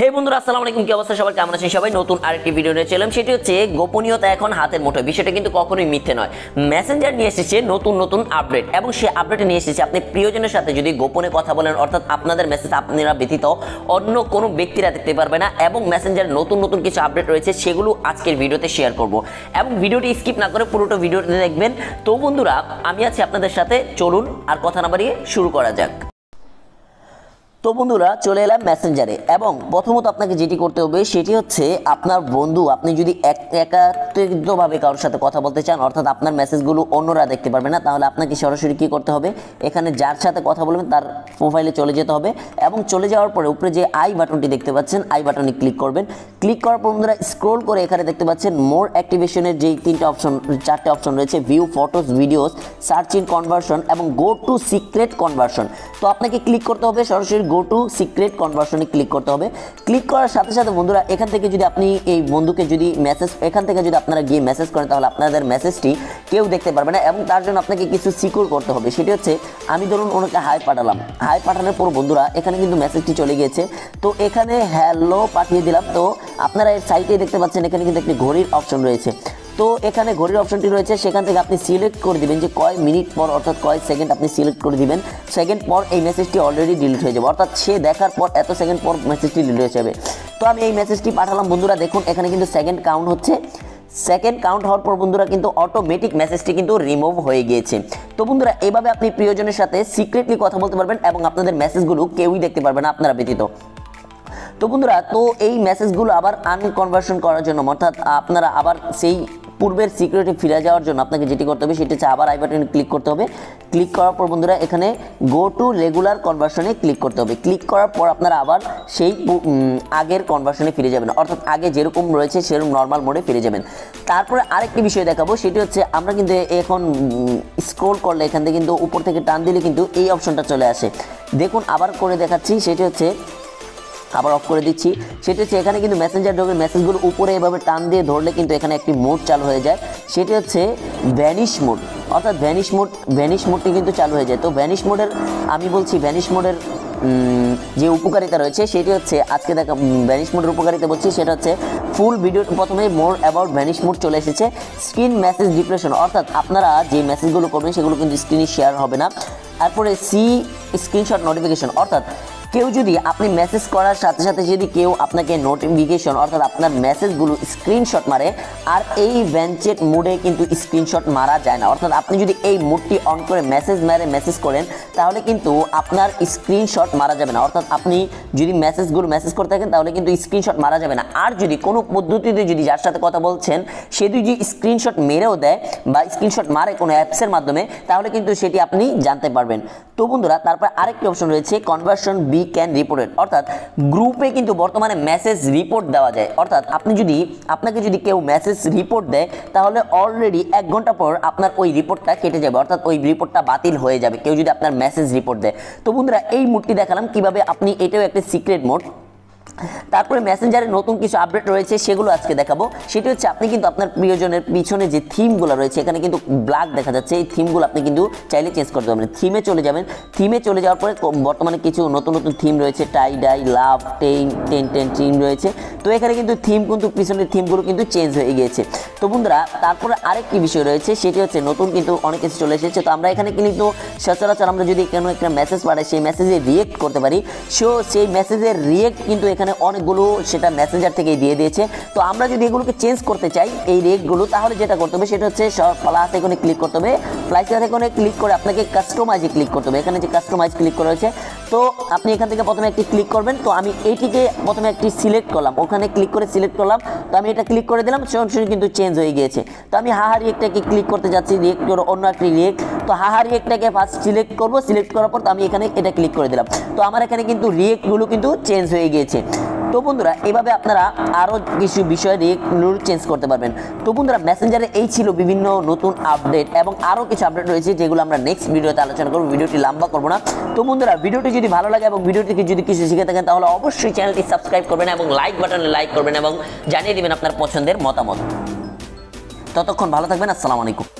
হে বন্ধুরা আসসালামু আলাইকুম, কি অবস্থা সবার, কেমন আছেন সবাই? নতুন আরেকটি ভিডিও নিয়ে চললাম, সেটি হচ্ছে গোপনীয়তা এখন হাতের মুঠোয়। বিষয়টা কিন্তু কখনোই মিথ্যে নয়। মেসেঞ্জার নিয়ে এসেছে নতুন আপডেট, এবং সেই আপডেটে নিয়ে এসেছে আপনি প্রিয়জনের সাথে যদি গোপনে কথা বলেন, অর্থাৎ আপনাদের মেসেজ আপনারা ব্যতীত অন্য কোনো ব্যক্তিরা দেখতে পারবে না, এবং মেসেঞ্জার নতুন কিছু আপডেট রয়েছে, সেগুলো আজকের ভিডিওতে শেয়ার করব, এবং ভিডিওটি স্কিপ না করে পুরোটা ভিডিওতে দেখবেন। তো বন্ধুরা, আমি আছি আপনাদের সাথে, চলুন আর কথা না বাড়িয়ে শুরু করা যাক। তো বন্ধুরা, চলে এলাম মেসেঞ্জারে, এবং প্রথমত আপনাকে যেটি করতে হবে সেটি হচ্ছে আপনার বন্ধু, আপনি যদি একাত্মিকভাবে কারোর সাথে কথা বলতে চান, অর্থাৎ আপনার মেসেজগুলো অন্যরা দেখতে পারবে না, তাহলে আপনাকে সরাসরি কী করতে হবে, এখানে যার সাথে কথা বলবেন তার প্রোফাইলে চলে যেতে হবে, এবং চলে যাওয়ার পরে উপরে যে আই বাটনটি দেখতে পাচ্ছেন, আই বাটনে ক্লিক করবেন। ক্লিক করার পর বন্ধুরা স্ক্রোল করে এখানে দেখতে পাচ্ছেন মোর অ্যাক্টিভেশনের যেই চারটে অপশন রয়েছে, view photos, videos, search in conversion এবং গো টু সিক্রেট কনভার্সন। তো আপনাকে ক্লিক করতে হবে সরাসরি গো টু সিক্রেট কনভার্সনে ক্লিক করতে হবে। ক্লিক করার সাথে সাথে বন্ধুরা, এখান থেকে যদি আপনি এই বন্ধুকে যদি এখান থেকে যদি আপনারা গিয়ে মেসেজ করেন, তাহলে আপনাদের মেসেজটি কেউ দেখতে পারবে না, এবং তার জন্য আপনাকে কিছু সিকিউর করতে হবে। সেটি হচ্ছে, আমি ধরুন ওনাকে হাই পাঠালাম, হাই পাঠানোর পর বন্ধুরা এখানে কিন্তু মেসেজটি চলে গিয়েছে। তো এখানে হ্যালো পাঠিয়ে দিলাম। তো আপনারা এর সাইটে দেখতে পাচ্ছেন এখানে কিন্তু একটি ঘড়ির অপশন রয়েছে। তো এখানে ঘড়ির অপশনটি রয়েছে, সেখান থেকে আপনি সিলেক্ট করে দিবেন যে কয় মিনিট পর, অর্থাৎ কয় সেকেন্ড আপনি সিলেক্ট করে দিবেন। সেকেন্ড পর এই মেসেজটি অলরেডি ডিলিট হয়ে যাবে, অর্থাৎ সে দেখার পর এত সেকেন্ড পর মেসেজটি ডিলিট হয়ে যাবে। তো আমি এই মেসেজটি পাঠালাম বন্ধুরা, দেখুন এখানে কিন্তু সেকেন্ড কাউন্ট হচ্ছে। সেকেন্ড কাউন্ট হওয়ার পর বন্ধুরা কিন্তু অটোমেটিক মেসেজটি কিন্তু রিমুভ হয়ে গিয়েছে। তো বন্ধুরা, এভাবে আপনি প্রিয়জনের সাথে সিক্রেটলি কথা বলতে পারবেন, এবং আপনাদের মেসেজগুলো কেউই দেখতে পারবে না আপনারা ব্যতীত। তো বন্ধুরা, তো এই মেসেজগুলো আবার আনকনভার্সন করার জন্য, অর্থাৎ আপনারা আবার সেই পূর্বের সিকিউরিটি ফিরে যাওয়ার জন্য আপনাকে যেটি করতে হবে সেটি হচ্ছে আবার আই বাটনে ক্লিক করতে হবে। ক্লিক করার পর বন্ধুরা এখানে গো টু রেগুলার কনভার্সনে ক্লিক করতে হবে। ক্লিক করার পর আপনারা আবার সেই আগের কনভার্সনে ফিরে যাবেন, অর্থাৎ আগে যেরকম রয়েছে সেরকম নর্মাল মোডে ফিরে যাবেন। তারপরে আরেকটি বিষয় দেখাবো, সেটি হচ্ছে আমরা কিন্তু এখন স্ক্রোল করলে এখান থেকে কিন্তু উপর থেকে টান দিলে কিন্তু এই অপশনটা চলে আসে। দেখুন আবার করে দেখাচ্ছি, সেটি হচ্ছে আবার অফ করে দিচ্ছি। সেটি হচ্ছে এখানে কিন্তু মেসেঞ্জার ডগের মেসেজগুলো উপরে এভাবে টান দিয়ে ধরলে কিন্তু এখানে একটি মোড চালু হয়ে যায়, সেটি হচ্ছে ভ্যানিশ মোড, অর্থাৎ ভ্যানিশ মোডটি কিন্তু চালু হয়ে যায়। তো ভ্যানিশ মোডের ভ্যানিশ মোডের যে উপকারিতা রয়েছে সেটি হচ্ছে, আজকে দেখা ভ্যানিশ মোডের উপকারিতা বলছি, সেটা হচ্ছে ফুল ভিডিও। প্রথমে মোর অ্যাবাউট ভ্যানিশ মোড চলে এসেছে। স্ক্রিন মেসেজ ডিপ্রেশন, অর্থাৎ আপনারা যে মেসেজগুলো করবেন সেগুলো কিন্তু স্ক্রিনে শেয়ার হবে না। তারপরে স্ক্রিনশট নোটিফিকেশন, অর্থাৎ কেউ যদি আপনি মেসেজ করার সাথে সাথে যদি কেউ আপনাকে নোটিফিকেশন, অর্থাৎ আপনার মেসেজগুলো স্ক্রিনশট মারে, আর এই ভ্যানচেট মোডে কিন্তু স্ক্রিনশট মারা যায় না, অর্থাৎ আপনি যদি এই মোডটি অন করে মেসেজ করেন, তাহলে কিন্তু আপনার স্ক্রিনশট মারা যাবে না, অর্থাৎ আপনি যদি মেসেজ করতে থাকেন তাহলে কিন্তু স্ক্রিনশট মারা যাবে না। আর যদি কোনো পদ্ধতিতে যদি যার সাথে কথা বলছেন সে যদি স্ক্রিনশট মেরেও দেয় বা স্ক্রিনশট মারে কোনো অ্যাপসের মাধ্যমে, তাহলে কিন্তু সেটি আপনি জানতে পারবেন। তো বন্ধুরা, তারপর আরেকটি অপশন রয়েছে কনভার্সন বি ক্যান রিপোর্টেড, অর্থাৎ গ্রুপে কিন্তু বর্তমানে মেসেজ রিপোর্ট দেওয়া যায়, অর্থাৎ আপনাকে যদি কেউ মেসেজ রিপোর্ট দেয়, তাহলে অলরেডি 1 ঘন্টা পর আপনার ওই রিপোর্টটা কেটে যাবে, অর্থাৎ ওই রিপোর্টটা বাতিল হয়ে যাবে কেউ যদি আপনার মেসেজ রিপোর্ট দেয়। তো বন্ধুরা, এই মোডটি দেখালাম কিভাবে আপনি, এটাও একটা সিক্রেট মোড। তারপরে মেসেঞ্জারে নতুন কিছু আপডেট রয়েছে, সেগুলো আজকে দেখাবো। সেটি হচ্ছে, আপনি কিন্তু আপনার প্রিয়জনের পিছনে যে থিমগুলো রয়েছে, এখানে কিন্তু ব্ল্যাক দেখা যাচ্ছে, এই থিমগুলো আপনি কিন্তু চাইলে চেঞ্জ করতে পারবেন। থিমে চলে যাবেন। থিমে চলে যাওয়ার পরে বর্তমানে কিছু নতুন থিম রয়েছে, টাই ডাই, লাভ, টেন থিম রয়েছে। তো এখানে কিন্তু পিছনের থিমগুলো কিন্তু চেঞ্জ হয়ে গিয়েছে। তো বন্ধুরা, তারপরে আরেকটি বিষয় রয়েছে, সেটি হচ্ছে নতুন কিন্তু অনেক কিছু চলে এসেছে। তো আমরা এখানে কিন্তু সচরাচর আমরা যদি কোনো একটা মেসেজ পাঠাই, সেই মেসেজে রিয়েক্ট করতে পারি। সেই মেসেজের রিয়েক্ট কিন্তু এখানে অনেকগুলো সেটা মেসেঞ্জার থেকেই দিয়ে দিয়েছে। তো আমরা যদি এগুলোকে চেঞ্জ করতে চাই এই রিয়েক্টগুলো, তাহলে যেটা করতে হবে সেটা হচ্ছে প্লাস আইকনে ক্লিক করতে হবে। প্লাস আইকনে ক্লিক করে আপনাকে কাস্টমাইজে ক্লিক করতে হবে। এখানে যে কাস্টমাইজ ক্লিক করা হয়েছে, তো আপনি এখান থেকে প্রথমে একটি ক্লিক করবেন। তো আমি এইটিকে প্রথমে একটি সিলেক্ট করলাম, ওখানে ক্লিক করে সিলেক্ট করলাম। তো আমি এটা ক্লিক করে দিলাম, সরাসরি কিন্তু চেঞ্জ হয়ে গিয়েছে। তো আমি হাহা রিয়েক্টটাকে ক্লিক করতে যাচ্ছি, রিয়েক্ট করে অন্য একটি রিয়েক্ট। তো হাহা রিয়েক্টটাকে ফার্স্ট সিলেক্ট করবো, সিলেক্ট করার পর তো আমি এখানে এটা ক্লিক করে দিলাম। তো আমার এখানে কিন্তু রিয়েক্টগুলো কিন্তু চেঞ্জ হয়ে গিয়েছে। তো বন্ধুরা, এভাবে আপনারা আরও কিছু বিষয় রিয়েক্টগুলো চেঞ্জ করতে পারবেন। তো বন্ধুরা, মেসেঞ্জারে এই ছিল বিভিন্ন নতুন আপডেট, এবং আরও কিছু আপডেট রয়েছে যেগুলো আমরা নেক্সট ভিডিওতে আলোচনা করব। ভিডিওটি লম্বা করবো না। তো বন্ধুরা, ভিডিওটি যদি ভালো লাগে এবং ভিডিও থেকে যদি কিছু শিখে থাকেন, তাহলে অবশ্যই চ্যানেলটি সাবস্ক্রাইব করবেন এবং লাইক বাটনে লাইক করবেন এবং জানিয়ে দেবেন আপনার পছন্দের মতামত। ততক্ষণ ভালো থাকবেন। আসসালামু আলাইকুম।